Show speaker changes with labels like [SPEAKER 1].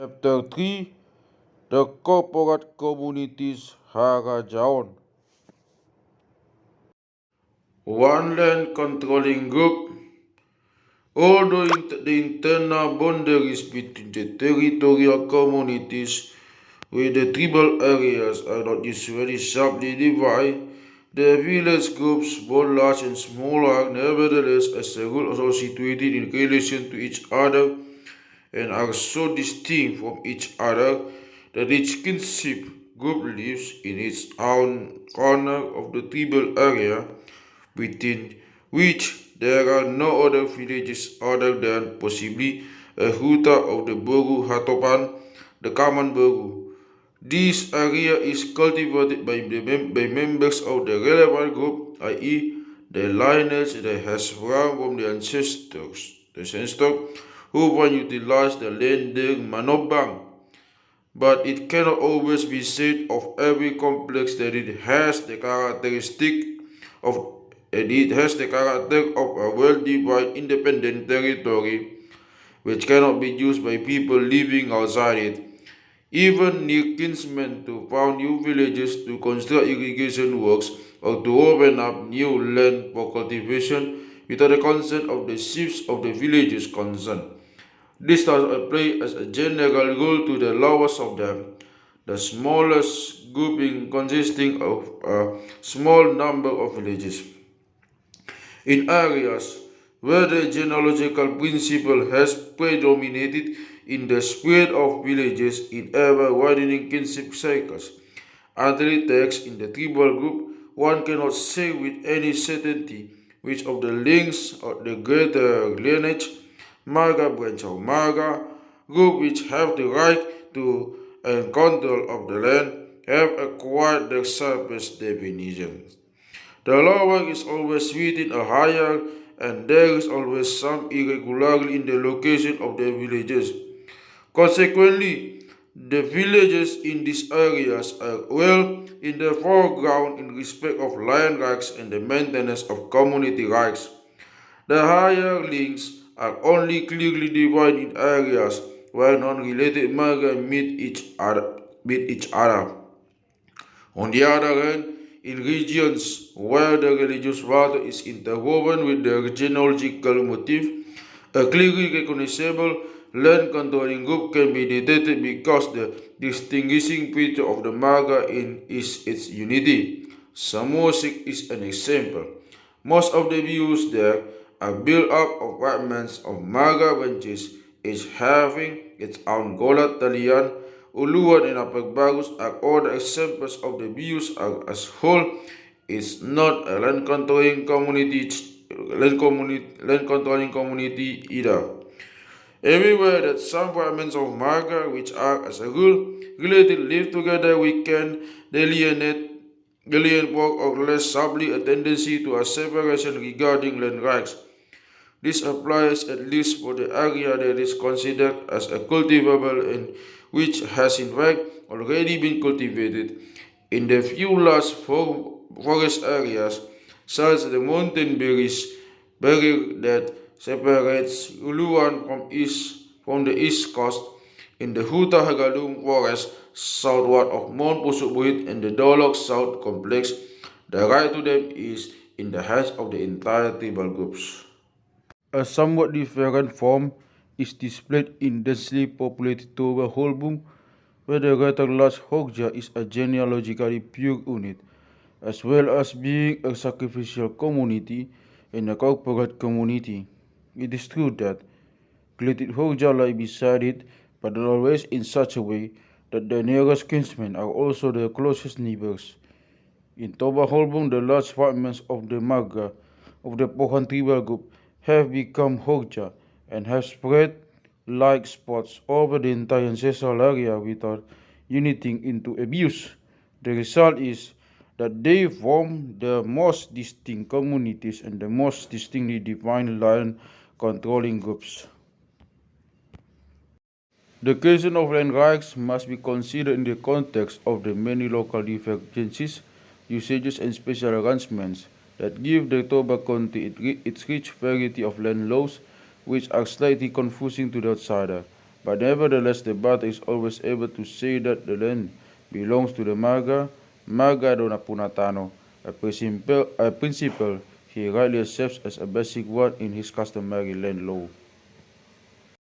[SPEAKER 1] Chapter 3, The Corporate Communities Haradjaon. One land controlling group. Although the internal boundaries between the territorial communities with the tribal areas are not usually sharply divided, the village groups, both large and small, are nevertheless as a rule also situated in relation to each other and are so distinct from each other that each kinship group lives in its own corner of the tribal area, within which there are no other villages other than possibly a huta of the Boru Hatopan, the common Boru. This area is cultivated by members of the relevant group, i.e., the lineage that has sprung from the ancestor who can utilize the land manobang. But it cannot always be said of every complex that it has the character of a well-defined independent territory which cannot be used by people living outside it. Even near kinsmen to found new villages to construct irrigation works or to open up new land for cultivation without the consent of the chiefs of the villages concerned. This does apply as a general rule to the lowest of them, the smallest grouping consisting of a small number of villages. In areas where the genealogical principle has predominated in the spread of villages in ever-widening kinship cycles, under text in the tribal group, one cannot say with any certainty which of the links of the greater lineage, marga branch of marga, group which have the right to and control of the land, have acquired the sharpest definitions. The lower is always within a higher, and there is always some irregularity in the location of the villages. Consequently, the villages in these areas are well in the foreground in respect of land rights and the maintenance of community rights. The higher links are only clearly divided in areas where non-related marga meet each other. On the other hand, in regions where the religious value is interwoven with the genealogical motif, a clearly recognizable land controlling group can be detected because the distinguishing feature of the marga is its unity. Samosir is an example. Most of the views there are built up of fragments of marga branches, each having its own gola talian. Uluan and Apagbagus are other examples of the views as whole. It's not a land controlling community either. Everywhere that some fragments of marga, which are as a rule related, live together, we can delineate more or less sharply a tendency to a separation regarding land rights. This applies at least for the area that is considered as a cultivable and which has in fact already been cultivated. In the few large forest areas, such as the mountain barrier that separates Uluan from the east coast, in the Huta Hagadung forest southward of Mount Pusubuit and the Dolok South complex, the right to them is in the hands of the entire tribal groups. A somewhat different form is displayed in densely populated Toba Holbung, where the greater large Hogja is a genealogically pure unit, as well as being a sacrificial community and a corporate community. It is true that related Hogja lie beside it, but not always in such a way that the nearest kinsmen are also the closest neighbors. In Toba Holbung, the large fragments of the marga of the Pohan tribal group have become Hogja and have spread like spots over the entire ancestral area without uniting into abuse. The result is that they form the most distinct communities and the most distinctly defined land controlling groups. The question of land rights must be considered in the context of the many local divergences, usages, and special arrangements that give the Toba County its rich variety of land laws, which are slightly confusing to the outsider. But nevertheless, the Batak is always able to say that the land belongs to the marga do napunatano, a principle he rightly accepts as a basic one in his customary land law.